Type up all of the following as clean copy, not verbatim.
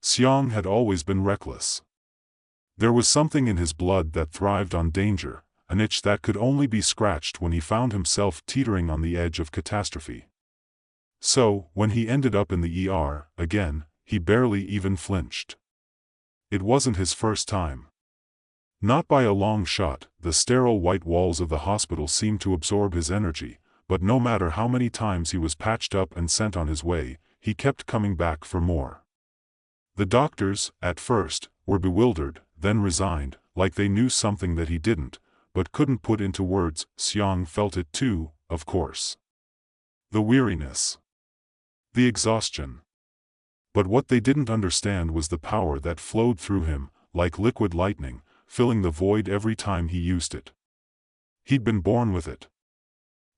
Xiang had always been reckless. There was something in his blood that thrived on danger, an itch that could only be scratched when he found himself teetering on the edge of catastrophe. So, when he ended up in the ER, again, he barely even flinched. It wasn't his first time. Not by a long shot. The sterile white walls of the hospital seemed to absorb his energy, but no matter how many times he was patched up and sent on his way, he kept coming back for more. The doctors, at first, were bewildered, then resigned, like they knew something that he didn't, but couldn't put into words. Xiang felt it too, of course. The weariness. The exhaustion. But what they didn't understand was the power that flowed through him, like liquid lightning, filling the void every time he used it. He'd been born with it.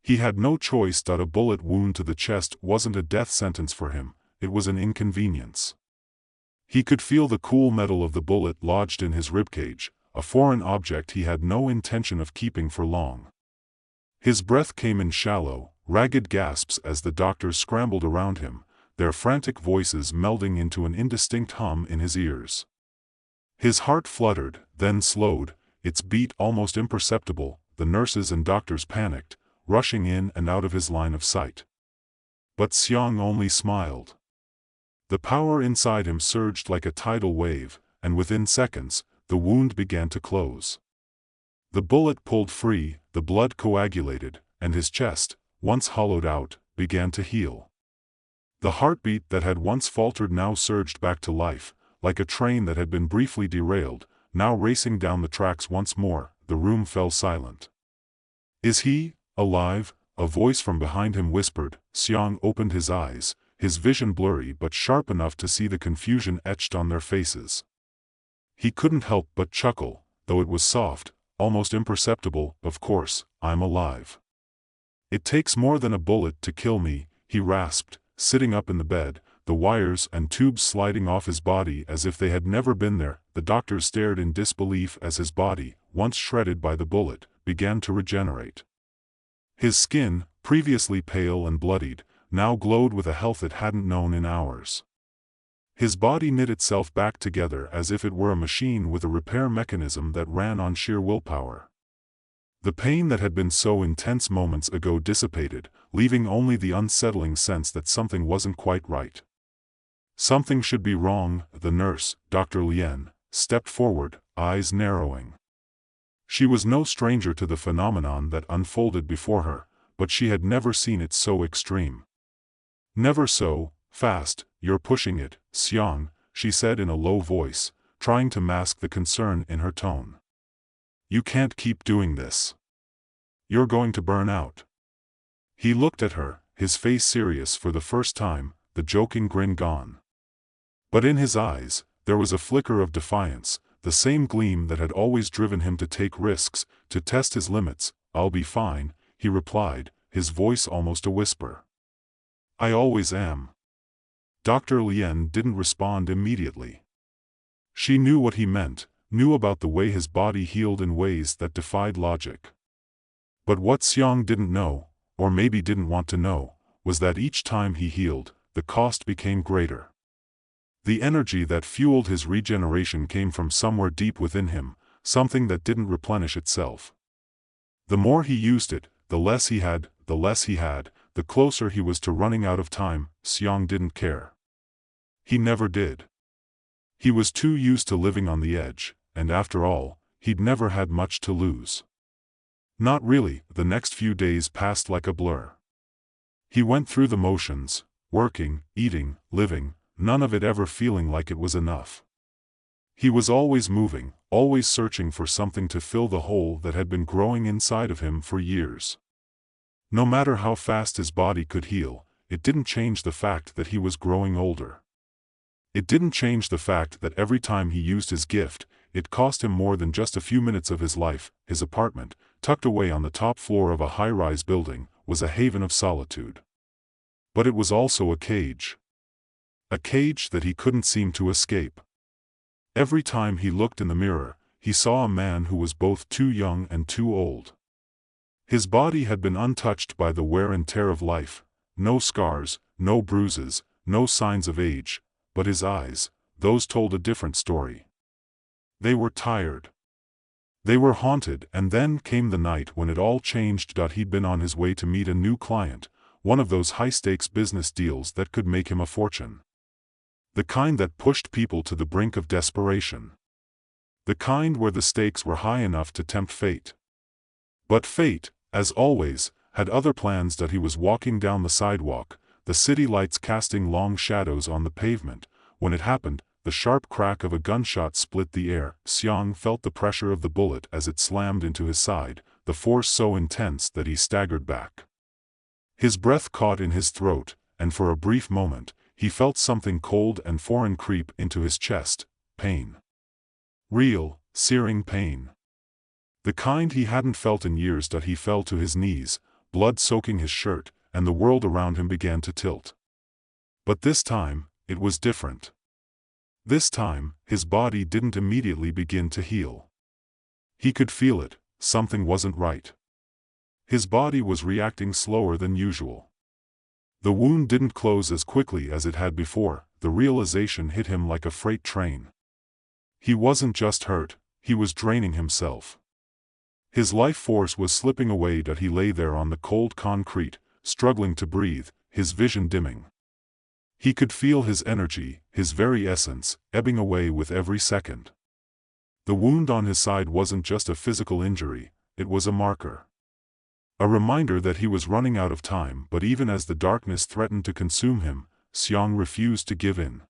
He had no choice. A bullet wound to the chest wasn't a death sentence for him, it was an inconvenience. He could feel the cool metal of the bullet lodged in his ribcage, a foreign object he had no intention of keeping for long. His breath came in shallow, ragged gasps as the doctors scrambled around him, their frantic voices melding into an indistinct hum in his ears. His heart fluttered, then slowed, its beat almost imperceptible. The nurses and doctors panicked, rushing in and out of his line of sight. But Xiang only smiled. The power inside him surged like a tidal wave, and within seconds, the wound began to close. The bullet pulled free, the blood coagulated, and his chest, once hollowed out, began to heal. The heartbeat that had once faltered now surged back to life, like a train that had been briefly derailed, now racing down the tracks once more. The room fell silent. "Is he alive?" a voice from behind him whispered. Xiang opened his eyes, his vision blurry but sharp enough to see the confusion etched on their faces. He couldn't help but chuckle, though it was soft, almost imperceptible. "Of course, I'm alive. It takes more than a bullet to kill me," he rasped, sitting up in the bed, the wires and tubes sliding off his body as if they had never been there. The doctors stared in disbelief as his body, once shredded by the bullet, began to regenerate. His skin, previously pale and bloodied, now glowed with a health it hadn't known in hours. His body knit itself back together as if it were a machine with a repair mechanism that ran on sheer willpower. The pain that had been so intense moments ago dissipated, leaving only the unsettling sense that something wasn't quite right. Something should be wrong. The nurse, Dr. Lien, stepped forward, eyes narrowing. She was no stranger to the phenomenon that unfolded before her, but she had never seen it so extreme. "Never so fast, you're pushing it, Xiang," she said in a low voice, trying to mask the concern in her tone. "You can't keep doing this. You're going to burn out." He looked at her, his face serious for the first time, the joking grin gone. But in his eyes, there was a flicker of defiance, the same gleam that had always driven him to take risks, to test his limits. "I'll be fine," he replied, his voice almost a whisper. "I always am." Dr. Lien didn't respond immediately. She knew what he meant, knew about the way his body healed in ways that defied logic. But what Xiang didn't know, or maybe didn't want to know, was that each time he healed, the cost became greater. The energy that fueled his regeneration came from somewhere deep within him, something that didn't replenish itself. The more he used it, the less he had, the closer he was to running out of time. Xiang didn't care. He never did. He was too used to living on the edge, and after all, he'd never had much to lose. Not really. The next few days passed like a blur. He went through the motions, working, eating, living, none of it ever feeling like it was enough. He was always moving, always searching for something to fill the hole that had been growing inside of him for years. No matter how fast his body could heal, it didn't change the fact that he was growing older. It didn't change the fact that every time he used his gift, it cost him more than just a few minutes of his life. His apartment, tucked away on the top floor of a high-rise building, was a haven of solitude. But it was also a cage. A cage that he couldn't seem to escape. Every time he looked in the mirror, he saw a man who was both too young and too old. His body had been untouched by the wear and tear of life, no scars, no bruises, no signs of age, but his eyes, those told a different story. They were tired. They were haunted, and then came the night when it all changed. He'd been on his way to meet a new client, one of those high-stakes business deals that could make him a fortune. The kind that pushed people to the brink of desperation. The kind where the stakes were high enough to tempt fate. But fate, as always, had other plans. He was walking down the sidewalk, the city lights casting long shadows on the pavement, when it happened. The sharp crack of a gunshot split the air. Xiang felt the pressure of the bullet as it slammed into his side, the force so intense that he staggered back. His breath caught in his throat, and for a brief moment, he felt something cold and foreign creep into his chest. Pain. Real, searing pain. The kind he hadn't felt in years. He fell to his knees, blood soaking his shirt, and the world around him began to tilt. But this time, it was different. This time, his body didn't immediately begin to heal. He could feel it, something wasn't right. His body was reacting slower than usual. The wound didn't close as quickly as it had before. The realization hit him like a freight train. He wasn't just hurt, he was draining himself. His life force was slipping away. He lay there on the cold concrete, struggling to breathe, his vision dimming. He could feel his energy, his very essence, ebbing away with every second. The wound on his side wasn't just a physical injury, it was a marker. A reminder that he was running out of time. But even as the darkness threatened to consume him, Xiang refused to give in.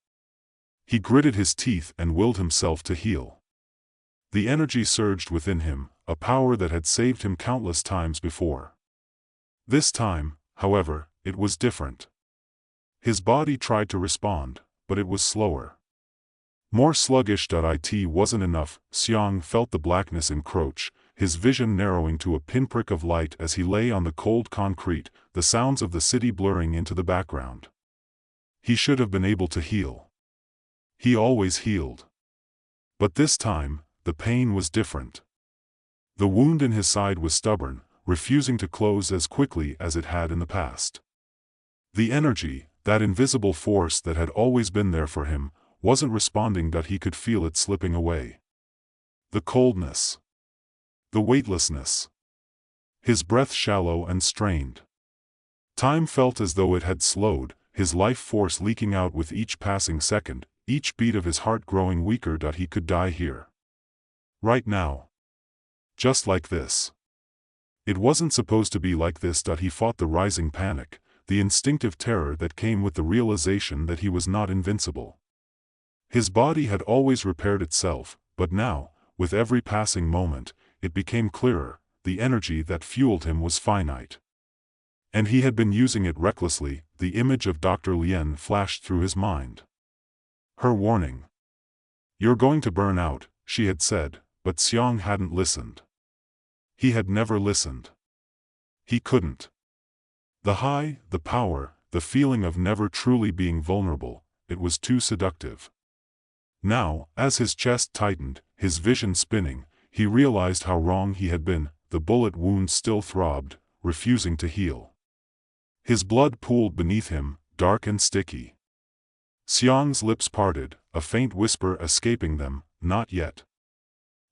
He gritted his teeth and willed himself to heal. The energy surged within him, a power that had saved him countless times before. This time, however, it was different. His body tried to respond, but it was slower. More sluggish. It wasn't enough. Xiang felt the blackness encroach, his vision narrowing to a pinprick of light as he lay on the cold concrete, the sounds of the city blurring into the background. He should have been able to heal. He always healed. But this time, the pain was different. The wound in his side was stubborn, refusing to close as quickly as it had in the past. The energy, that invisible force that had always been there for him, wasn't responding. He could feel it slipping away. The coldness. The weightlessness. His breath shallow and strained. Time felt as though it had slowed, his life force leaking out with each passing second, each beat of his heart growing weaker. He could die here. Right now. Just like this. It wasn't supposed to be like this. He fought the rising panic, the instinctive terror that came with the realization that he was not invincible. His body had always repaired itself, but now, with every passing moment, it became clearer, the energy that fueled him was finite. And he had been using it recklessly. The image of Dr. Lien flashed through his mind. Her warning. "You're going to burn out," she had said, but Xiang hadn't listened. He had never listened. He couldn't. The high, the power, the feeling of never truly being vulnerable, it was too seductive. Now, as his chest tightened, his vision spinning, he realized how wrong he had been. The bullet wound still throbbed, refusing to heal. His blood pooled beneath him, dark and sticky. Xiang's lips parted, a faint whisper escaping them, "Not yet.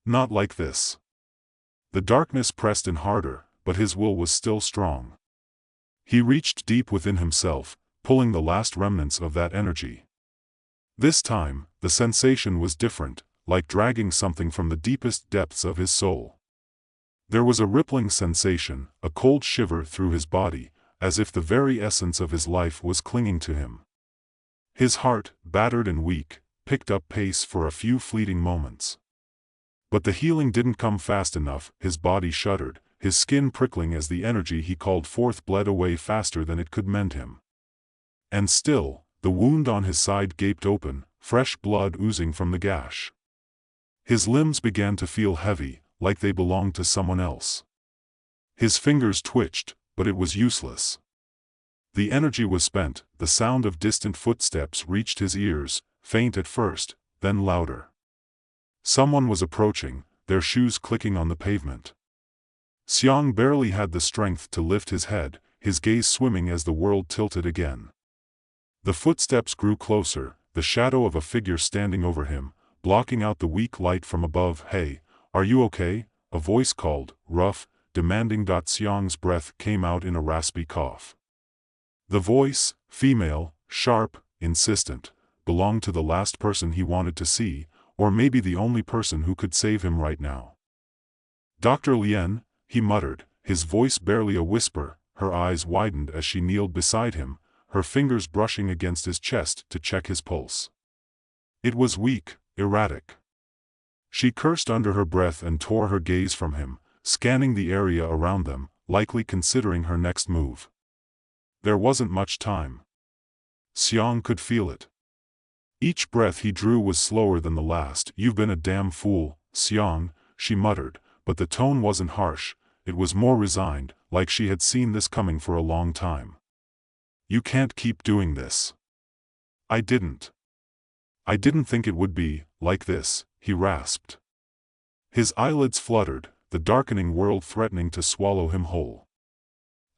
Not like this." The darkness pressed in harder, but his will was still strong. He reached deep within himself, pulling the last remnants of that energy. This time, the sensation was different, like dragging something from the deepest depths of his soul. There was a rippling sensation, a cold shiver through his body, as if the very essence of his life was clinging to him. His heart, battered and weak, picked up pace for a few fleeting moments. But the healing didn't come fast enough. His body shuddered, his skin prickling as the energy he called forth bled away faster than it could mend him. And still, the wound on his side gaped open, fresh blood oozing from the gash. His limbs began to feel heavy, like they belonged to someone else. His fingers twitched, but it was useless. The energy was spent. The sound of distant footsteps reached his ears, faint at first, then louder. Someone was approaching, their shoes clicking on the pavement. Xiang barely had the strength to lift his head, his gaze swimming as the world tilted again. The footsteps grew closer, the shadow of a figure standing over him, blocking out the weak light from above. "Hey, are you okay?" a voice called, rough, demanding. Xiang's breath came out in a raspy cough. The voice, female, sharp, insistent, belonged to the last person he wanted to see, or maybe the only person who could save him right now. "Dr. Lien," he muttered, his voice barely a whisper. Her eyes widened as she kneeled beside him, her fingers brushing against his chest to check his pulse. It was weak, erratic. She cursed under her breath and tore her gaze from him, scanning the area around them, likely considering her next move. There wasn't much time. Xiang could feel it. Each breath he drew was slower than the last. "You've been a damn fool, Xiang," she muttered, but the tone wasn't harsh, it was more resigned, like she had seen this coming for a long time. "You can't keep doing this." I didn't think it would be like this," he rasped. His eyelids fluttered, the darkening world threatening to swallow him whole.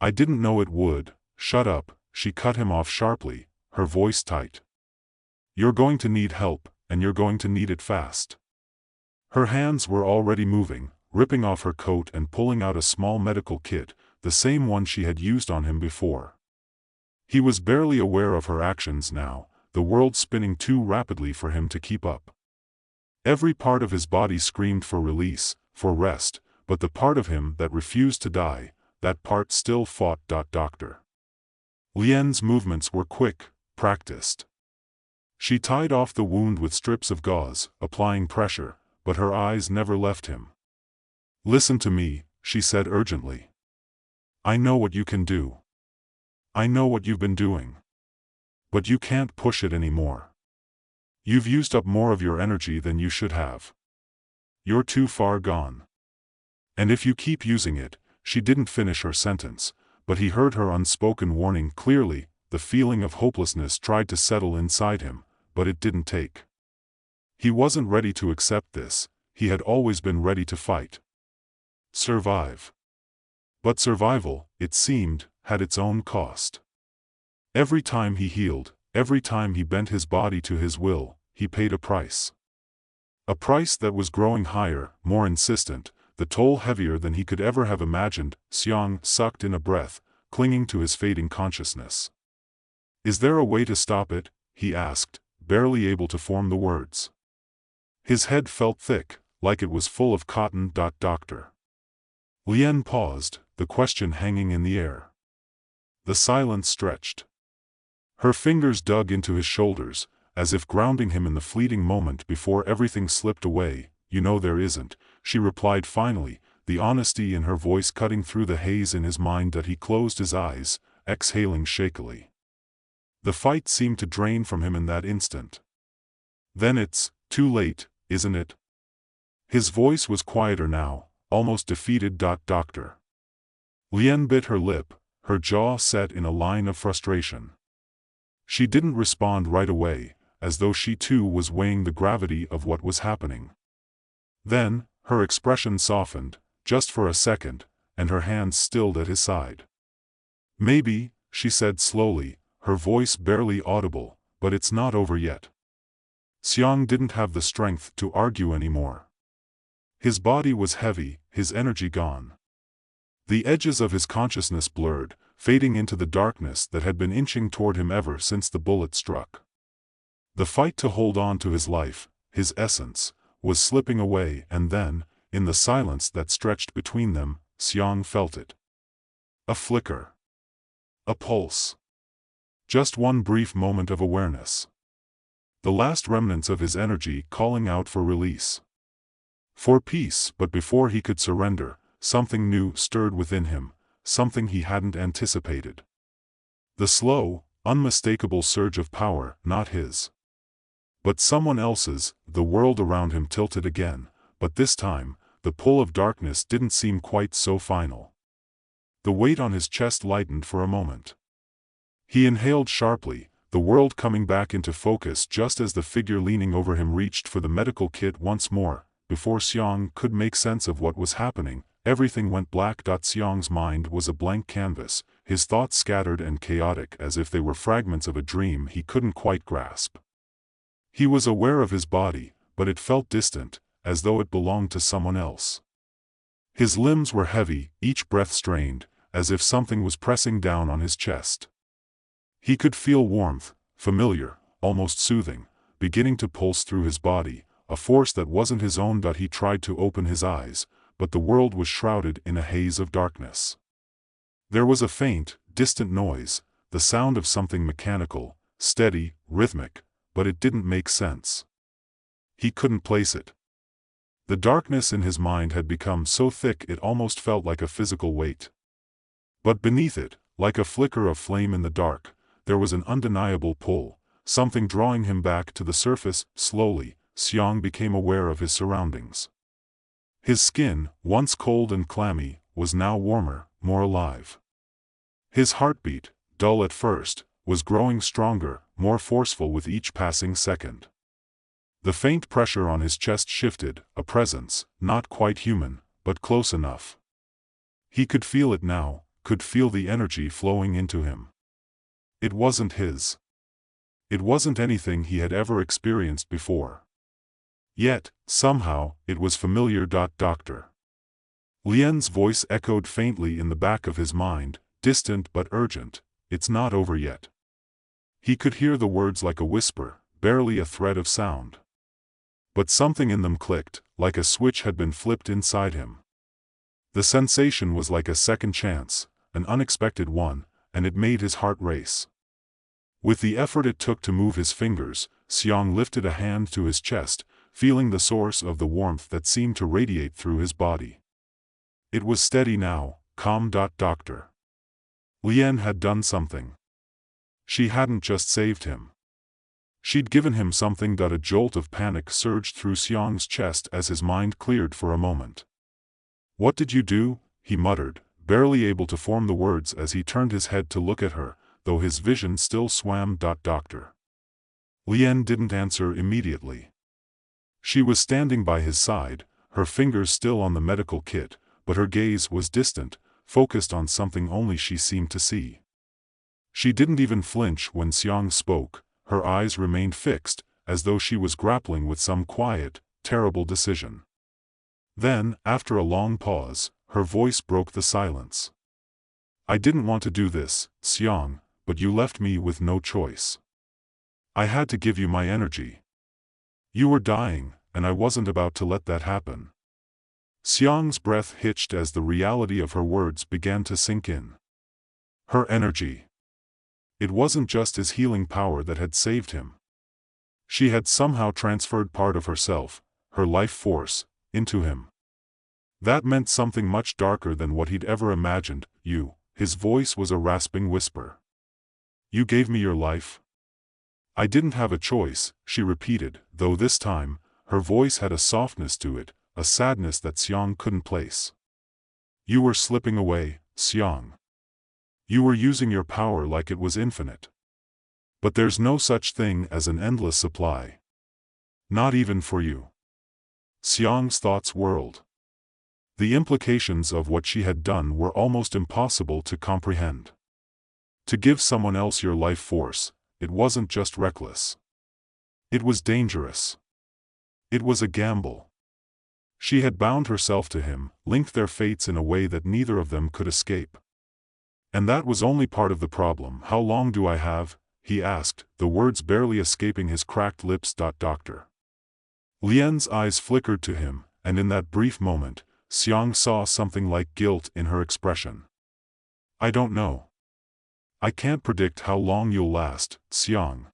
"I didn't know it would." "Shut up," she cut him off sharply, her voice tight. "You're going to need help, and you're going to need it fast." Her hands were already moving, ripping off her coat and pulling out a small medical kit, the same one she had used on him before. He was barely aware of her actions now, the world spinning too rapidly for him to keep up. Every part of his body screamed for release, for rest, but the part of him that refused to die, that part still fought. Doctor Lien's movements were quick, practiced. She tied off the wound with strips of gauze, applying pressure, but her eyes never left him. "Listen to me," she said urgently. "I know what you can do. I know what you've been doing. But you can't push it anymore. You've used up more of your energy than you should have. You're too far gone. And if you keep using it," she didn't finish her sentence, but he heard her unspoken warning clearly. The feeling of hopelessness tried to settle inside him, but it didn't take. He wasn't ready to accept this, he had always been ready to fight. Survive. But survival, it seemed, had its own cost. Every time he healed, every time he bent his body to his will, he paid a price. A price that was growing higher, more insistent, the toll heavier than he could ever have imagined. Xiang sucked in a breath, clinging to his fading consciousness. "Is there a way to stop it?" he asked, barely able to form the words. His head felt thick, like it was full of cotton. Doctor Lien paused, the question hanging in the air. The silence stretched. Her fingers dug into his shoulders, as if grounding him in the fleeting moment before everything slipped away. "You know there isn't," she replied finally, the honesty in her voice cutting through the haze in his mind. He closed his eyes, exhaling shakily. The fight seemed to drain from him in that instant. "Then it's too late, isn't it?" His voice was quieter now, almost defeated. Doctor Lien bit her lip, her jaw set in a line of frustration. She didn't respond right away, as though she too was weighing the gravity of what was happening. Then, her expression softened, just for a second, and her hands stilled at his side. "Maybe," she said slowly, her voice barely audible, "but it's not over yet." Xiang didn't have the strength to argue anymore. His body was heavy, his energy gone. The edges of his consciousness blurred, fading into the darkness that had been inching toward him ever since the bullet struck. The fight to hold on to his life, his essence, was slipping away, and then, in the silence that stretched between them, Xiang felt it. A flicker. A pulse. Just one brief moment of awareness. The last remnants of his energy calling out for release. For peace. But before he could surrender, something new stirred within him, something he hadn't anticipated. The slow, unmistakable surge of power, not his, but someone else's. The world around him tilted again, but this time, the pull of darkness didn't seem quite so final. The weight on his chest lightened for a moment. He inhaled sharply, the world coming back into focus just as the figure leaning over him reached for the medical kit once more. Before Xiang could make sense of what was happening, everything went black. Xiang's mind was a blank canvas, his thoughts scattered and chaotic as if they were fragments of a dream he couldn't quite grasp. He was aware of his body, but it felt distant, as though it belonged to someone else. His limbs were heavy, each breath strained, as if something was pressing down on his chest. He could feel warmth, familiar, almost soothing, beginning to pulse through his body, a force that wasn't his own. He tried to open his eyes, but the world was shrouded in a haze of darkness. There was a faint, distant noise, the sound of something mechanical, steady, rhythmic, but it didn't make sense. He couldn't place it. The darkness in his mind had become so thick it almost felt like a physical weight. But beneath it, like a flicker of flame in the dark, there was an undeniable pull, something drawing him back to the surface. Slowly, Xiang became aware of his surroundings. His skin, once cold and clammy, was now warmer, more alive. His heartbeat, dull at first, was growing stronger, more forceful with each passing second. The faint pressure on his chest shifted, a presence, not quite human, but close enough. He could feel it now, could feel the energy flowing into him. It wasn't his. It wasn't anything he had ever experienced before. Yet, somehow, it was familiar. Doctor. Lian's voice echoed faintly in the back of his mind, distant but urgent. It's not over yet. He could hear the words like a whisper, barely a thread of sound. But something in them clicked, like a switch had been flipped inside him. The sensation was like a second chance, an unexpected one, and it made his heart race. With the effort it took to move his fingers, Xiang lifted a hand to his chest, feeling the source of the warmth that seemed to radiate through his body. It was steady now, calm. Doctor. Lian had done something. She hadn't just saved him. She'd given him something. A jolt of panic surged through Xiang's chest as his mind cleared for a moment. What did you do? He muttered, barely able to form the words as he turned his head to look at her, though his vision still swam. Doctor. Lian didn't answer immediately. She was standing by his side, her fingers still on the medical kit, but her gaze was distant, focused on something only she seemed to see. She didn't even flinch when Xiang spoke, her eyes remained fixed, as though she was grappling with some quiet, terrible decision. Then, after a long pause, her voice broke the silence. I didn't want to do this, Xiang, but you left me with no choice. I had to give you my energy. You were dying, and I wasn't about to let that happen. Xiang's breath hitched as the reality of her words began to sink in. Her energy. It wasn't just his healing power that had saved him. She had somehow transferred part of herself, her life force, into him. That meant something much darker than what he'd ever imagined. You, his voice was a rasping whisper. You gave me your life? I didn't have a choice, she repeated, though this time, her voice had a softness to it, a sadness that Xiang couldn't place. You were slipping away, Xiang. You were using your power like it was infinite. But there's no such thing as an endless supply. Not even for you. Xiang's thoughts whirled. The implications of what she had done were almost impossible to comprehend. To give someone else your life force, it wasn't just reckless. It was dangerous. It was a gamble. She had bound herself to him, linked their fates in a way that neither of them could escape. And that was only part of the problem. How long do I have? He asked, the words barely escaping his cracked lips. Doctor. Lian's eyes flickered to him, and in that brief moment, Xiang saw something like guilt in her expression. I don't know. I can't predict how long you'll last, Xiang.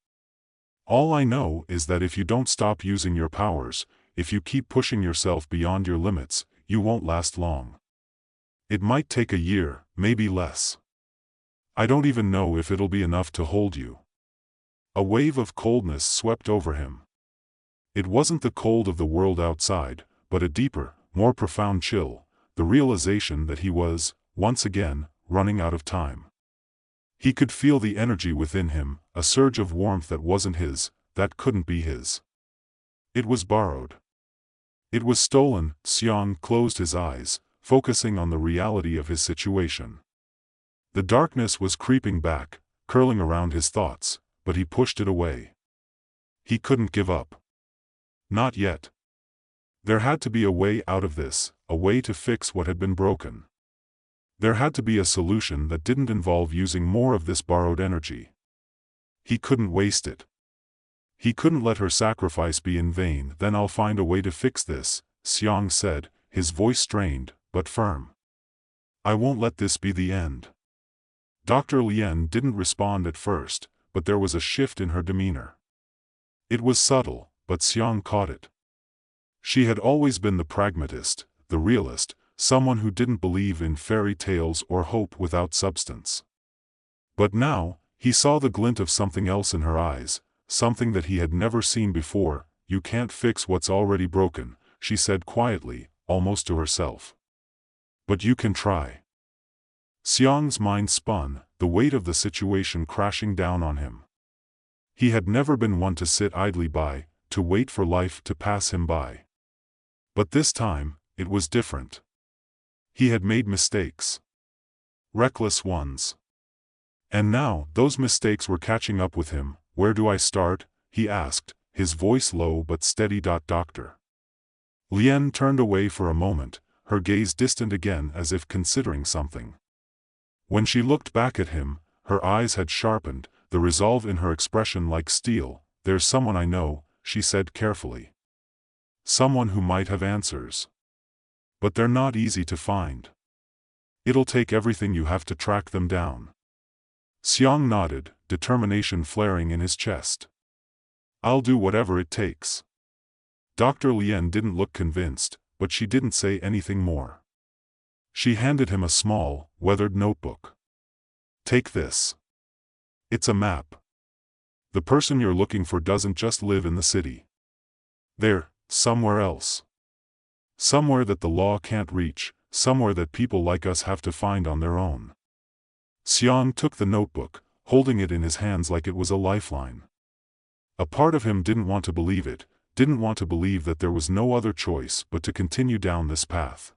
All I know is that if you don't stop using your powers, if you keep pushing yourself beyond your limits, you won't last long. It might take a year, maybe less. I don't even know if it'll be enough to hold you. A wave of coldness swept over him. It wasn't the cold of the world outside, but a deeper, more profound chill, the realization that he was, once again, running out of time. He could feel the energy within him, a surge of warmth that wasn't his, that couldn't be his. It was borrowed. It was stolen. Xiang closed his eyes, focusing on the reality of his situation. The darkness was creeping back, curling around his thoughts, but he pushed it away. He couldn't give up. Not yet. There had to be a way out of this, a way to fix what had been broken. There had to be a solution that didn't involve using more of this borrowed energy. He couldn't waste it. He couldn't let her sacrifice be in vain. Then I'll find a way to fix this, Xiang said, his voice strained, but firm. I won't let this be the end. Dr. Lien didn't respond at first, but there was a shift in her demeanor. It was subtle, but Xiang caught it. She had always been the pragmatist, the realist, someone who didn't believe in fairy tales or hope without substance. But now, he saw the glint of something else in her eyes, something that he had never seen before. You can't fix what's already broken, she said quietly, almost to herself. But you can try. Xiang's mind spun, the weight of the situation crashing down on him. He had never been one to sit idly by, to wait for life to pass him by. But this time, it was different. He had made mistakes. Reckless ones. And now, those mistakes were catching up with him. Where do I start? He asked, his voice low but steady. Doctor. Lien turned away for a moment, her gaze distant again as if considering something. When she looked back at him, her eyes had sharpened, the resolve in her expression like steel. There's someone I know, she said carefully. Someone who might have answers. But they're not easy to find. It'll take everything you have to track them down. Xiang nodded, determination flaring in his chest. I'll do whatever it takes. Dr. Lien didn't look convinced, but she didn't say anything more. She handed him a small, weathered notebook. Take this. It's a map. The person you're looking for doesn't just live in the city. They're somewhere else. Somewhere that the law can't reach, somewhere that people like us have to find on their own. Xiang took the notebook, holding it in his hands like it was a lifeline. A part of him didn't want to believe it, didn't want to believe that there was no other choice but to continue down this path.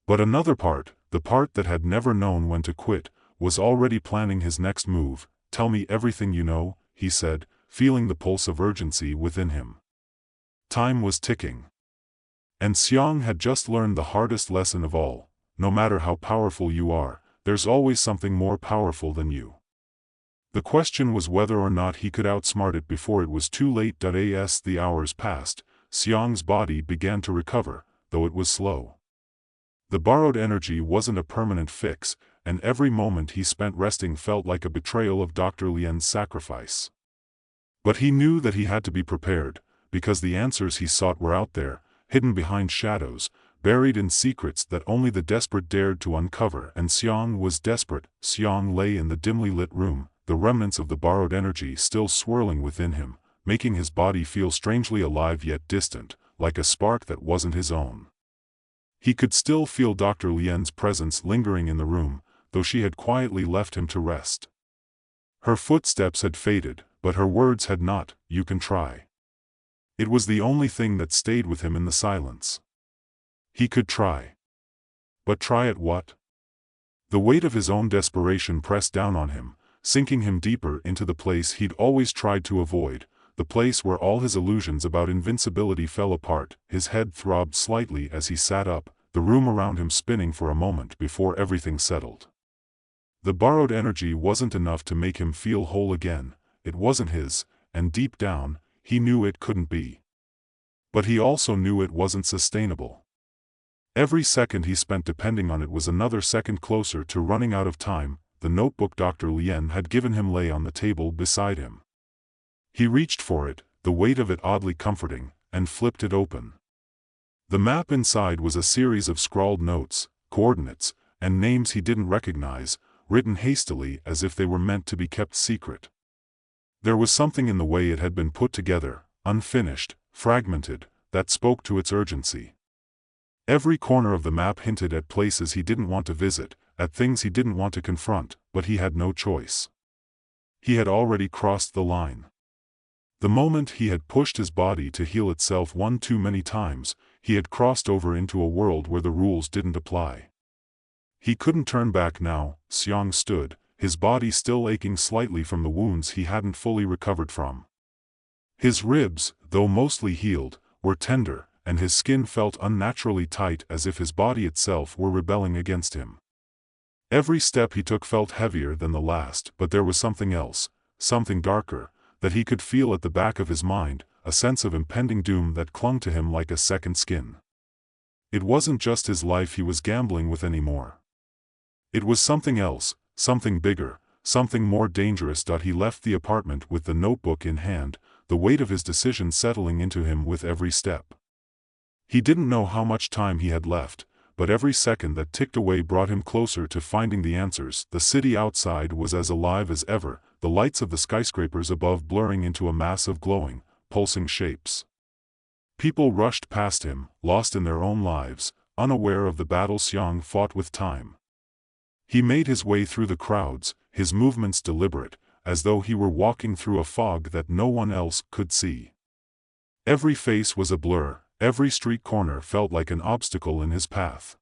But another part, the part that had never known when to quit, was already planning his next move. Tell me everything you know, he said, feeling the pulse of urgency within him. Time was ticking. And Xiang had just learned the hardest lesson of all. No matter how powerful you are, there's always something more powerful than you. The question was whether or not he could outsmart it before it was too late. As the hours passed, Xiang's body began to recover, though it was slow. The borrowed energy wasn't a permanent fix, and every moment he spent resting felt like a betrayal of Dr. Lien's sacrifice. But he knew that he had to be prepared, because the answers he sought were out there, hidden behind shadows, buried in secrets that only the desperate dared to uncover. And Xiang was desperate. Xiang lay in the dimly lit room, the remnants of the borrowed energy still swirling within him, making his body feel strangely alive yet distant, like a spark that wasn't his own. He could still feel Dr. Lien's presence lingering in the room, though she had quietly left him to rest. Her footsteps had faded, but her words had not. You can try. It was the only thing that stayed with him in the silence. He could try. But try at what? The weight of his own desperation pressed down on him, sinking him deeper into the place he'd always tried to avoid, the place where all his illusions about invincibility fell apart. His head throbbed slightly as he sat up, the room around him spinning for a moment before everything settled. The borrowed energy wasn't enough to make him feel whole again. It wasn't his, and deep down, he knew it couldn't be. But he also knew it wasn't sustainable. Every second he spent depending on it was another second closer to running out of time. The notebook Dr. Lien had given him lay on the table beside him. He reached for it, the weight of it oddly comforting, and flipped it open. The map inside was a series of scrawled notes, coordinates, and names he didn't recognize, written hastily as if they were meant to be kept secret. There was something in the way it had been put together, unfinished, fragmented, that spoke to its urgency. Every corner of the map hinted at places he didn't want to visit, at things he didn't want to confront, but he had no choice. He had already crossed the line. The moment he had pushed his body to heal itself one too many times, he had crossed over into a world where the rules didn't apply. He couldn't turn back now. Xiang stood, his body still aching slightly from the wounds he hadn't fully recovered from. His ribs, though mostly healed, were tender, and his skin felt unnaturally tight as if his body itself were rebelling against him. Every step he took felt heavier than the last, but there was something else, something darker, that he could feel at the back of his mind, a sense of impending doom that clung to him like a second skin. It wasn't just his life he was gambling with anymore. It was something else, something bigger, something more dangerous. He left the apartment with the notebook in hand, the weight of his decision settling into him with every step. He didn't know how much time he had left, but every second that ticked away brought him closer to finding the answers. The city outside was as alive as ever, the lights of the skyscrapers above blurring into a mass of glowing, pulsing shapes. People rushed past him, lost in their own lives, unaware of the battle Xiang fought with time. He made his way through the crowds, his movements deliberate, as though he were walking through a fog that no one else could see. Every face was a blur, every street corner felt like an obstacle in his path.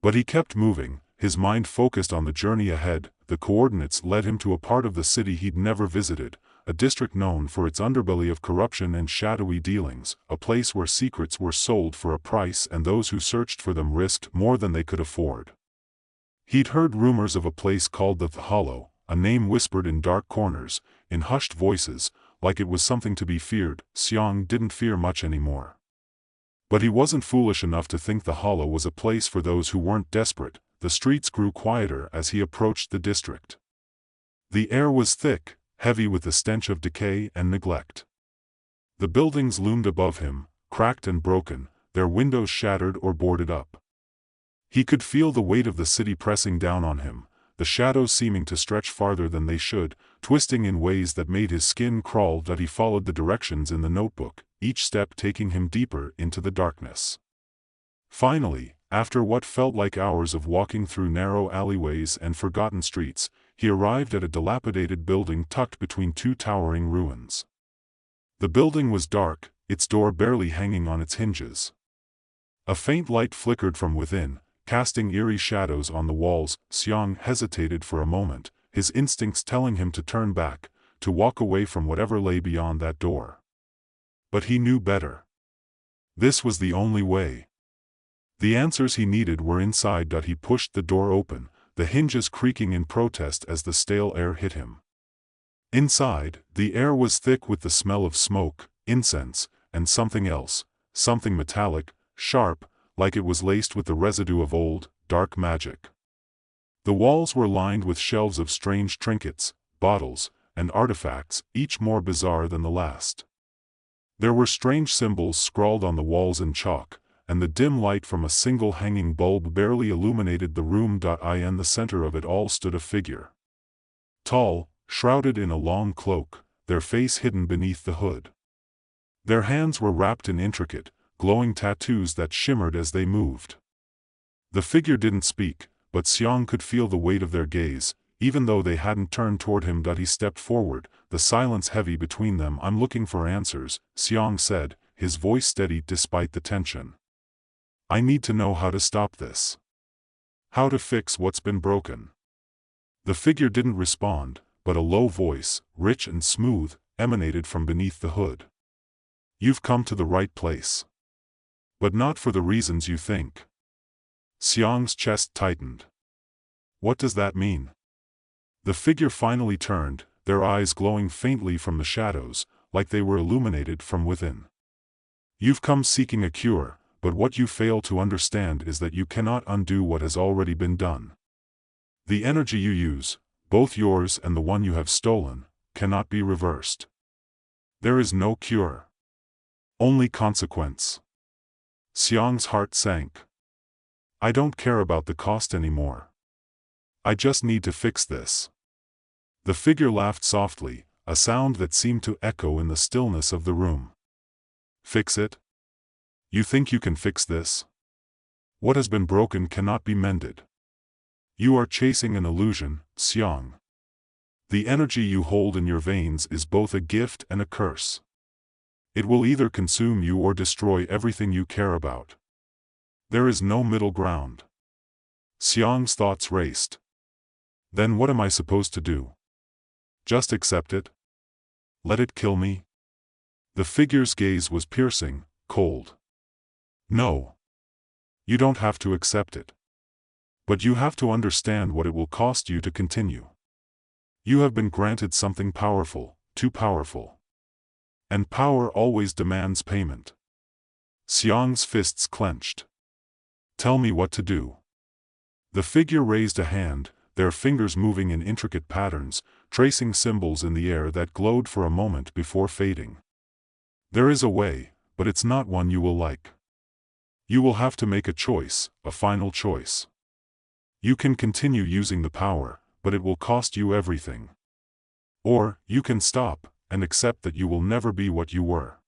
But he kept moving, his mind focused on the journey ahead. The coordinates led him to a part of the city he'd never visited, a district known for its underbelly of corruption and shadowy dealings, a place where secrets were sold for a price and those who searched for them risked more than they could afford. He'd heard rumors of a place called the Hollow, a name whispered in dark corners, in hushed voices, like it was something to be feared. Xiang didn't fear much anymore. But he wasn't foolish enough to think the Hollow was a place for those who weren't desperate. The streets grew quieter as he approached the district. The air was thick, heavy with the stench of decay and neglect. The buildings loomed above him, cracked and broken, their windows shattered or boarded up. He could feel the weight of the city pressing down on him, the shadows seeming to stretch farther than they should, twisting in ways that made his skin crawl. He followed the directions in the notebook, each step taking him deeper into the darkness. Finally, after what felt like hours of walking through narrow alleyways and forgotten streets, he arrived at a dilapidated building tucked between two towering ruins. The building was dark, its door barely hanging on its hinges. A faint light flickered from within, casting eerie shadows on the walls. Xiang hesitated for a moment, his instincts telling him to turn back, to walk away from whatever lay beyond that door. But he knew better. This was the only way. The answers he needed were inside. He pushed the door open, the hinges creaking in protest as the stale air hit him. Inside, the air was thick with the smell of smoke, incense, and something else, something metallic, sharp, like it was laced with the residue of old, dark magic. The walls were lined with shelves of strange trinkets, bottles, and artifacts, each more bizarre than the last. There were strange symbols scrawled on the walls in chalk, and the dim light from a single hanging bulb barely illuminated the room. In the center of it all stood a figure. Tall, shrouded in a long cloak, their face hidden beneath the hood. Their hands were wrapped in intricate, glowing tattoos that shimmered as they moved. The figure didn't speak, but Xiang could feel the weight of their gaze, even though they hadn't turned toward him. He stepped forward, the silence heavy between them. "I'm looking for answers," Xiang said, his voice steady despite the tension. "I need to know how to stop this. How to fix what's been broken." The figure didn't respond, but a low voice, rich and smooth, emanated from beneath the hood. "You've come to the right place. But not for the reasons you think." Xiang's chest tightened. "What does that mean?" The figure finally turned, their eyes glowing faintly from the shadows, like they were illuminated from within. "You've come seeking a cure, but what you fail to understand is that you cannot undo what has already been done. The energy you use, both yours and the one you have stolen, cannot be reversed. There is no cure. Only consequence." Xiang's heart sank. "I don't care about the cost anymore. I just need to fix this." The figure laughed softly, a sound that seemed to echo in the stillness of the room. "Fix it? You think you can fix this? What has been broken cannot be mended. You are chasing an illusion, Xiang. The energy you hold in your veins is both a gift and a curse. It will either consume you or destroy everything you care about. There is no middle ground." Xiang's thoughts raced. "Then what am I supposed to do? Just accept it? Let it kill me?" The figure's gaze was piercing, cold. No. You don't have to accept it. But you have to understand what it will cost you to continue. You have been granted something powerful, too powerful. And power always demands payment. Xiang's fists clenched. Tell me what to do. The figure raised a hand, their fingers moving in intricate patterns, tracing symbols in the air that glowed for a moment before fading. There is a way, but it's not one you will like. You will have to make a choice, a final choice. You can continue using the power, but it will cost you everything. Or, you can stop, and accept that you will never be what you were.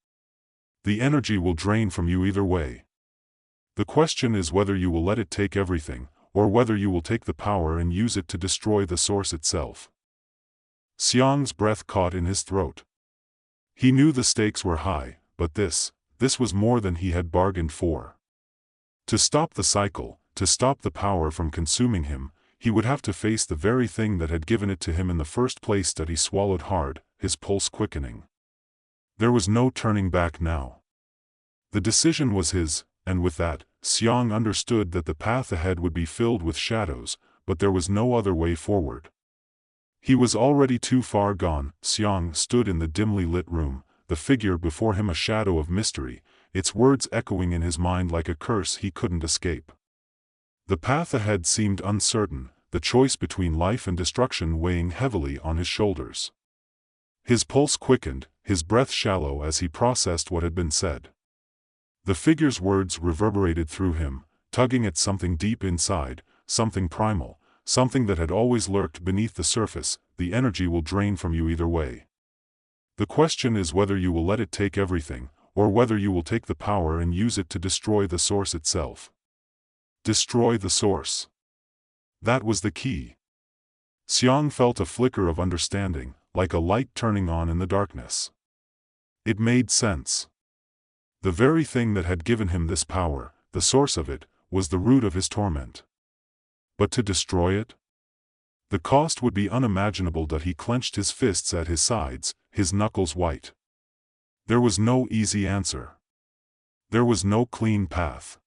The energy will drain from you either way. The question is whether you will let it take everything, or whether you will take the power and use it to destroy the source itself. Xiang's breath caught in his throat. He knew the stakes were high, but this was more than he had bargained for. To stop the cycle, to stop the power from consuming him, he would have to face the very thing that had given it to him in the first place. That he swallowed hard, his pulse quickening. There was no turning back now. The decision was his, and with that, Xiang understood that the path ahead would be filled with shadows, but there was no other way forward. He was already too far gone. Xiang stood in the dimly lit room, the figure before him a shadow of mystery, its words echoing in his mind like a curse he couldn't escape. The path ahead seemed uncertain, the choice between life and destruction weighing heavily on his shoulders. His pulse quickened, his breath shallow as he processed what had been said. The figure's words reverberated through him, tugging at something deep inside, something primal, something that had always lurked beneath the surface. The energy will drain from you either way. The question is whether you will let it take everything, or whether you will take the power and use it to destroy the source itself. Destroy the source. That was the key. Xiang felt a flicker of understanding, like a light turning on in the darkness. It made sense. The very thing that had given him this power, the source of it, was the root of his torment. But to destroy it? The cost would be unimaginable. That he clenched his fists at his sides, his knuckles white. There was no easy answer. There was no clean path.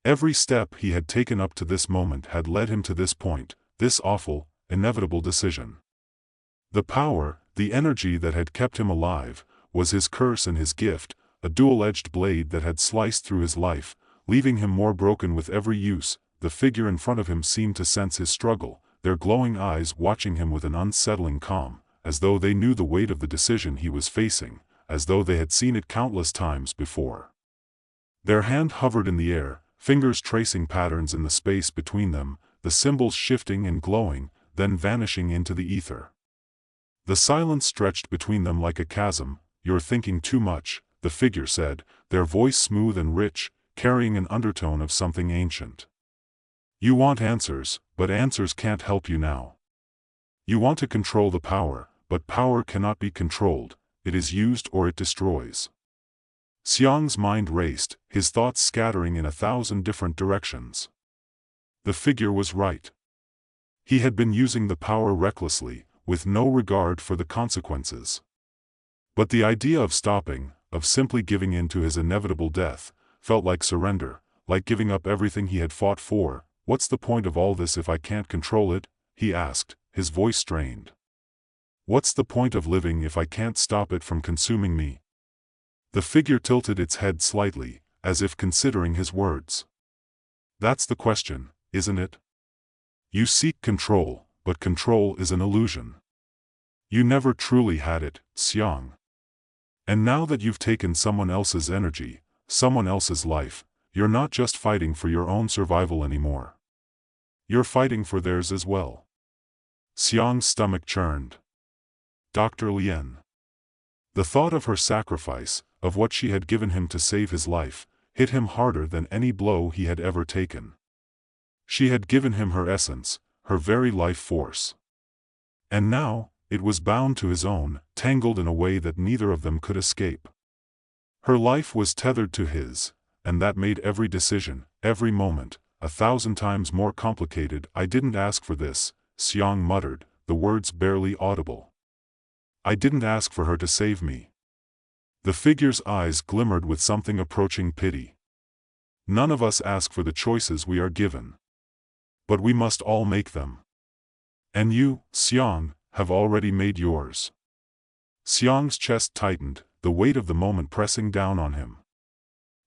Every step he had taken up to this moment had led him to this point, this awful, inevitable decision. The power, the energy that had kept him alive, was his curse and his gift, a dual-edged blade that had sliced through his life, leaving him more broken with every use. The figure in front of him seemed to sense his struggle, their glowing eyes watching him with an unsettling calm, as though they knew the weight of the decision he was facing, as though they had seen it countless times before. Their hand hovered in the air, fingers tracing patterns in the space between them, the symbols shifting and glowing, then vanishing into the ether. The silence stretched between them like a chasm. "You're thinking too much," the figure said, their voice smooth and rich, carrying an undertone of something ancient. "You want answers, but answers can't help you now. You want to control the power, but power cannot be controlled, it is used or it destroys." Xiang's mind raced, his thoughts scattering in 1,000 different directions. The figure was right. He had been using the power recklessly, with no regard for the consequences. But the idea of stopping, of simply giving in to his inevitable death, felt like surrender, like giving up everything he had fought for. "What's the point of all this if I can't control it?" he asked, his voice strained. "What's the point of living if I can't stop it from consuming me?" The figure tilted its head slightly, as if considering his words. "That's the question, isn't it? You seek control, but control is an illusion. You never truly had it, Xiang. And now that you've taken someone else's energy, someone else's life, you're not just fighting for your own survival anymore. You're fighting for theirs as well." Xiang's stomach churned. Dr. Lien. The thought of her sacrifice, of what she had given him to save his life, hit him harder than any blow he had ever taken. She had given him her essence, her very life force. And now, it was bound to his own, tangled in a way that neither of them could escape. Her life was tethered to his, and that made every decision, every moment, 1,000 times more complicated. "I didn't ask for this," Xiang muttered, the words barely audible. "I didn't ask for her to save me. The figure's eyes glimmered with something approaching pity. None of us ask for the choices we are given. But we must all make them. And you, Xiang, have already made yours. Xiang's chest tightened, the weight of the moment pressing down on him.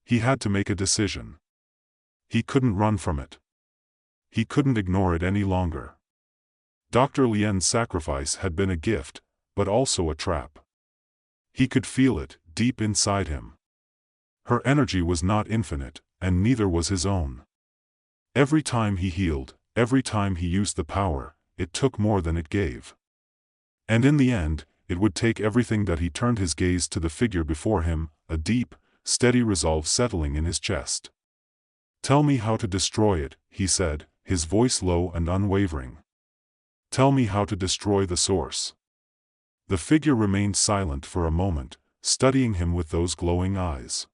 He had to make a decision. He couldn't run from it. He couldn't ignore it any longer. Dr. Lian's sacrifice had been a gift, but also a trap. He could feel it, deep inside him. Her energy was not infinite, and neither was his own. Every time he healed, every time he used the power, it took more than it gave. And in the end, it would take everything that he turned his gaze to the figure before him, a deep, steady resolve settling in his chest. "Tell me how to destroy it," he said, his voice low and unwavering. "Tell me how to destroy the source." The figure remained silent for a moment, studying him with those glowing eyes.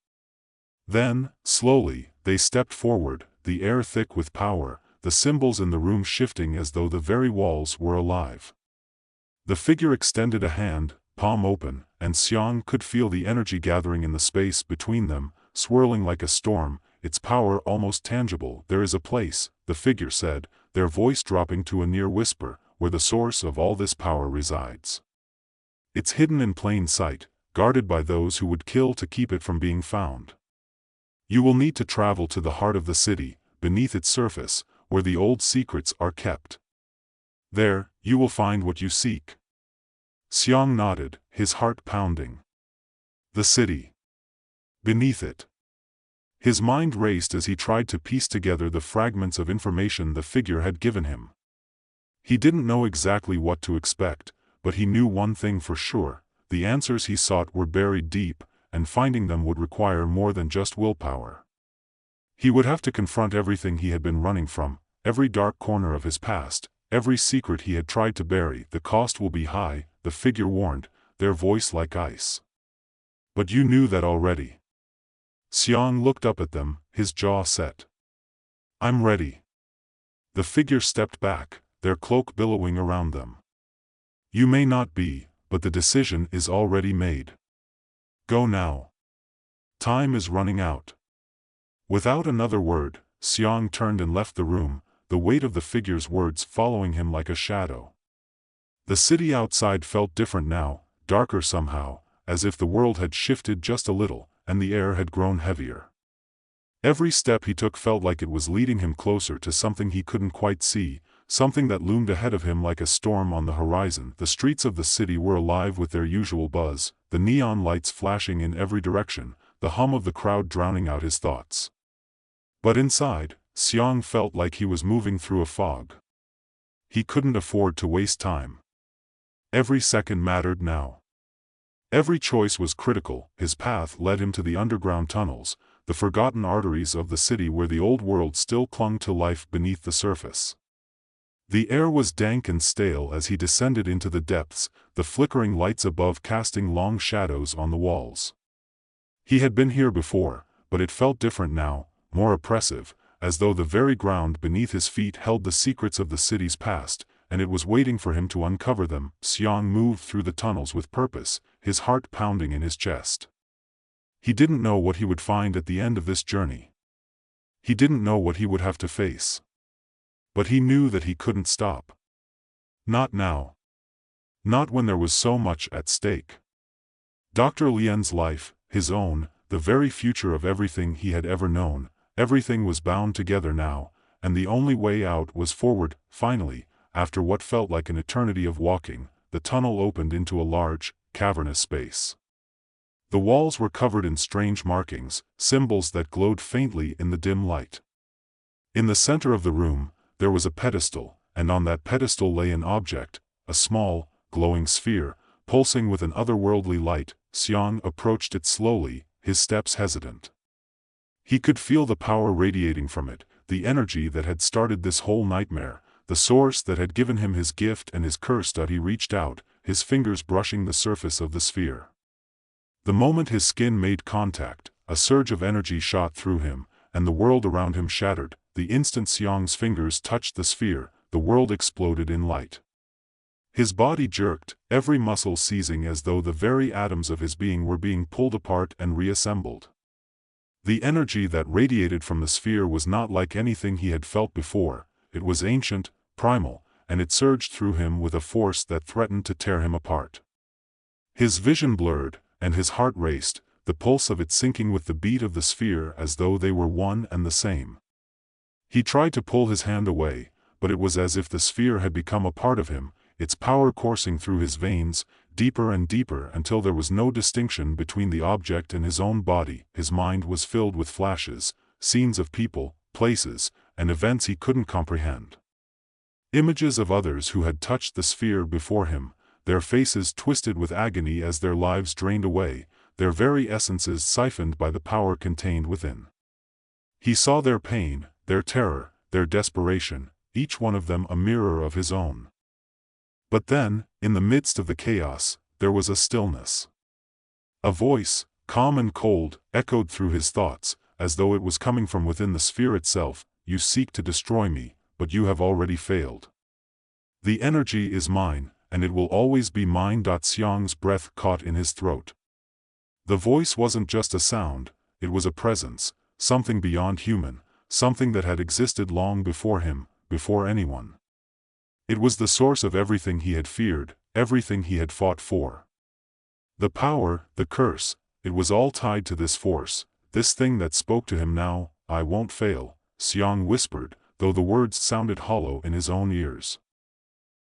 Then, slowly, they stepped forward, the air thick with power, the symbols in the room shifting as though the very walls were alive. The figure extended a hand, palm open, and Xiang could feel the energy gathering in the space between them, swirling like a storm, its power almost tangible. "There is a place," the figure said, their voice dropping to a near whisper, "where the source of all this power resides. It's hidden in plain sight, guarded by those who would kill to keep it from being found. You will need to travel to the heart of the city, beneath its surface, where the old secrets are kept. There, you will find what you seek." Xiang nodded, his heart pounding. The city. Beneath it. His mind raced as he tried to piece together the fragments of information the figure had given him. He didn't know exactly what to expect, but he knew one thing for sure: the answers he sought were buried deep, and finding them would require more than just willpower. He would have to confront everything he had been running from, every dark corner of his past, every secret he had tried to bury. "The cost will be high," the figure warned, their voice like ice. "But you knew that already." Xiang looked up at them, his jaw set. "I'm ready." The figure stepped back, their cloak billowing around them. "You may not be, but the decision is already made. Go now. Time is running out." Without another word, Xiang turned and left the room, the weight of the figure's words following him like a shadow. The city outside felt different now, darker somehow, as if the world had shifted just a little, and the air had grown heavier. Every step he took felt like it was leading him closer to something he couldn't quite see, something that loomed ahead of him like a storm on the horizon. The streets of the city were alive with their usual buzz, the neon lights flashing in every direction, the hum of the crowd drowning out his thoughts. But inside, Xiang felt like he was moving through a fog. He couldn't afford to waste time. Every second mattered now. Every choice was critical. His path led him to the underground tunnels, the forgotten arteries of the city where the old world still clung to life beneath the surface. The air was dank and stale as he descended into the depths, the flickering lights above casting long shadows on the walls. He had been here before, but it felt different now, more oppressive, as though the very ground beneath his feet held the secrets of the city's past, and it was waiting for him to uncover them. Xiang moved through the tunnels with purpose, his heart pounding in his chest. He didn't know what he would find at the end of this journey. He didn't know what he would have to face. But he knew that he couldn't stop. Not now. Not when there was so much at stake. Dr. Lian's life, his own, the very future of everything he had ever known, everything was bound together now, and the only way out was forward. Finally, after what felt like an eternity of walking, the tunnel opened into a large, cavernous space. The walls were covered in strange markings, symbols that glowed faintly in the dim light. In the center of the room, there was a pedestal, and on that pedestal lay an object, a small, glowing sphere, pulsing with an otherworldly light. Xiang approached it slowly, his steps hesitant. He could feel the power radiating from it, the energy that had started this whole nightmare, the source that had given him his gift and his curse. He reached out, his fingers brushing the surface of the sphere. The moment his skin made contact, a surge of energy shot through him, and the world around him shattered. The instant Xiang's fingers touched the sphere, the world exploded in light. His body jerked, every muscle seizing as though the very atoms of his being were being pulled apart and reassembled. The energy that radiated from the sphere was not like anything he had felt before. It was ancient, primal, and it surged through him with a force that threatened to tear him apart. His vision blurred, and his heart raced, the pulse of it syncing with the beat of the sphere as though they were one and the same. He tried to pull his hand away, but it was as if the sphere had become a part of him, its power coursing through his veins, deeper and deeper until there was no distinction between the object and his own body. His mind was filled with flashes, scenes of people, places, and events he couldn't comprehend. Images of others who had touched the sphere before him, their faces twisted with agony as their lives drained away, their very essences siphoned by the power contained within. He saw their pain, their terror, their desperation, each one of them a mirror of his own. But then, in the midst of the chaos, there was a stillness. A voice, calm and cold, echoed through his thoughts, as though it was coming from within the sphere itself. You seek to destroy me, but you have already failed. The energy is mine, and it will always be mine. Xiang's breath caught in his throat. The voice wasn't just a sound, it was a presence, something beyond human, something that had existed long before him, before anyone. It was the source of everything he had feared, everything he had fought for. The power, the curse, it was all tied to this force, this thing that spoke to him now. I won't fail, Xiang whispered, though the words sounded hollow in his own ears.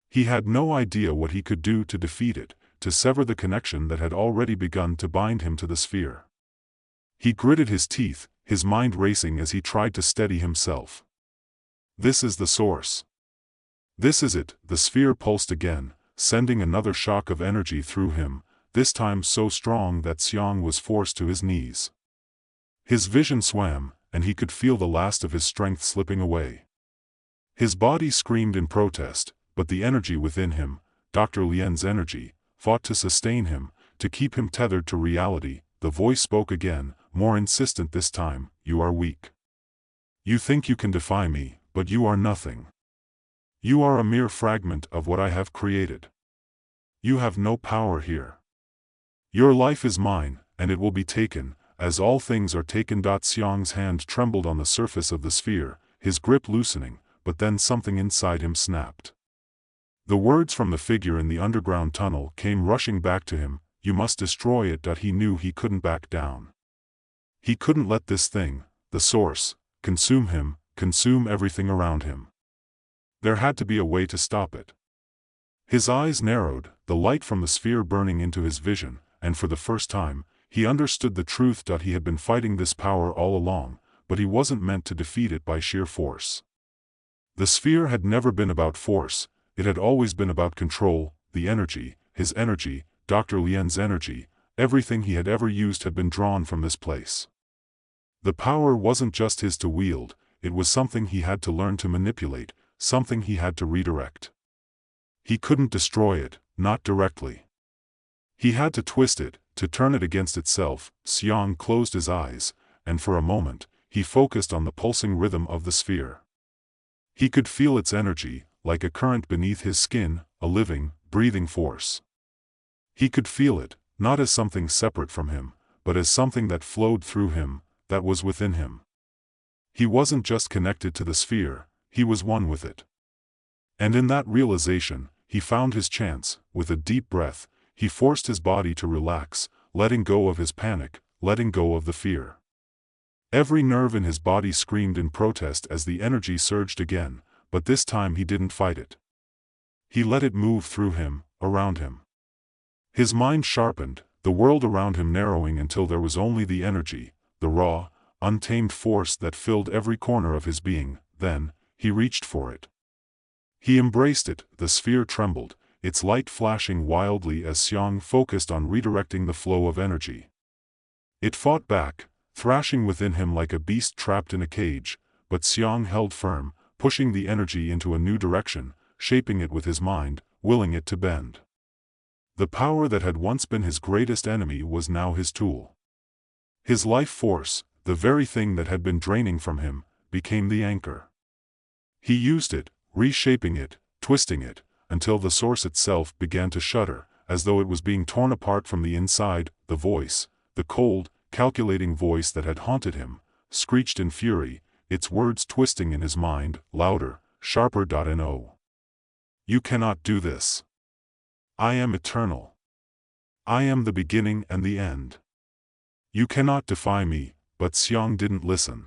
He had no idea what he could do to defeat it, to sever the connection that had already begun to bind him to the sphere. He gritted his teeth, his mind racing as he tried to steady himself. This is the source. This is it. The sphere pulsed again, sending another shock of energy through him, this time so strong that Xiang was forced to his knees. His vision swam, and he could feel the last of his strength slipping away. His body screamed in protest, but the energy within him, Dr. Lian's energy, fought to sustain him, to keep him tethered to reality. The voice spoke again, more insistent this time. You are weak. You think you can defy me, but you are nothing. You are a mere fragment of what I have created. You have no power here. Your life is mine, and it will be taken, as all things are taken. Xiang's hand trembled on the surface of the sphere, his grip loosening, but then something inside him snapped. The words from the figure in the underground tunnel came rushing back to him. You must destroy it. He knew he couldn't back down. He couldn't let this thing, the source, consume him, consume everything around him. There had to be a way to stop it. His eyes narrowed, the light from the sphere burning into his vision, and for the first time, he understood the truth. He had been fighting this power all along, but he wasn't meant to defeat it by sheer force. The sphere had never been about force, it had always been about control. The energy, his energy, Dr. Lian's energy, everything he had ever used had been drawn from this place. The power wasn't just his to wield, it was something he had to learn to manipulate, something he had to redirect. He couldn't destroy it, not directly. He had to twist it, to turn it against itself. Xiang closed his eyes, and for a moment, he focused on the pulsing rhythm of the sphere. He could feel its energy, like a current beneath his skin, a living, breathing force. He could feel it, not as something separate from him, but as something that flowed through him, that was within him. He wasn't just connected to the sphere, he was one with it. And in that realization, he found his chance. With a deep breath, he forced his body to relax, letting go of his panic, letting go of the fear. Every nerve in his body screamed in protest as the energy surged again, but this time he didn't fight it. He let it move through him, around him. His mind sharpened, the world around him narrowing until there was only the energy, the raw, untamed force that filled every corner of his being. Then, he reached for it. He embraced it. The sphere trembled, its light flashing wildly as Xiang focused on redirecting the flow of energy. It fought back, thrashing within him like a beast trapped in a cage, but Xiang held firm, pushing the energy into a new direction, shaping it with his mind, willing it to bend. The power that had once been his greatest enemy was now his tool. His life force, the very thing that had been draining from him, became the anchor. He used it, reshaping it, twisting it, until the source itself began to shudder, as though it was being torn apart from the inside. The voice, the cold, calculating voice that had haunted him, screeched in fury, its words twisting in his mind, louder, sharper. No. You cannot do this. I am eternal. I am the beginning and the end. You cannot defy me. But Xiang didn't listen.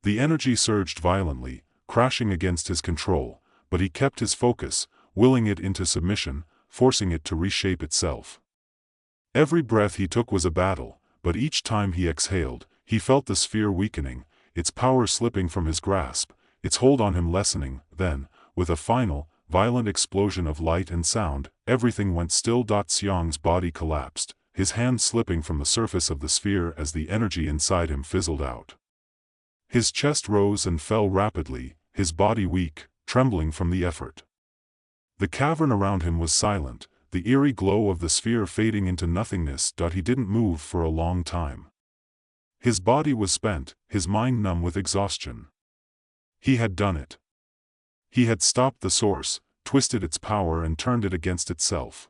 The energy surged violently, crashing against his control, but he kept his focus, willing it into submission, forcing it to reshape itself. Every breath he took was a battle, but each time he exhaled, he felt the sphere weakening, its power slipping from his grasp, its hold on him lessening. Then, with a final, violent explosion of light and sound, everything went still. Xiang's body collapsed, his hand slipping from the surface of the sphere as the energy inside him fizzled out. His chest rose and fell rapidly, his body weak, trembling from the effort. The cavern around him was silent, the eerie glow of the sphere fading into nothingness. He didn't move for a long time. His body was spent, his mind numb with exhaustion. He had done it. He had stopped the source, twisted its power and turned it against itself.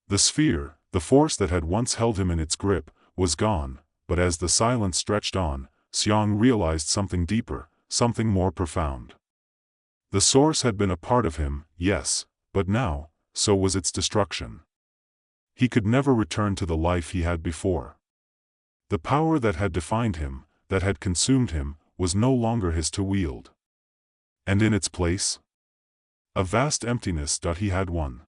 The sphere, the force that had once held him in its grip, was gone, but as the silence stretched on, Xiang realized something deeper, something more profound. The source had been a part of him, yes, but now, so was its destruction. He could never return to the life he had before. The power that had defined him, that had consumed him, was no longer his to wield. And in its place? A vast emptiness. He had won.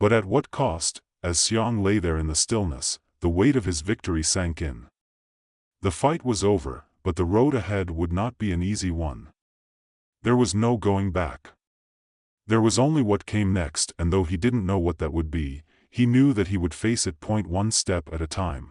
But at what cost? As Xiang lay there in the stillness, the weight of his victory sank in. The fight was over, but the road ahead would not be an easy one. There was no going back. There was only what came next, and though he didn't know what that would be, he knew that he would face it one step at a time.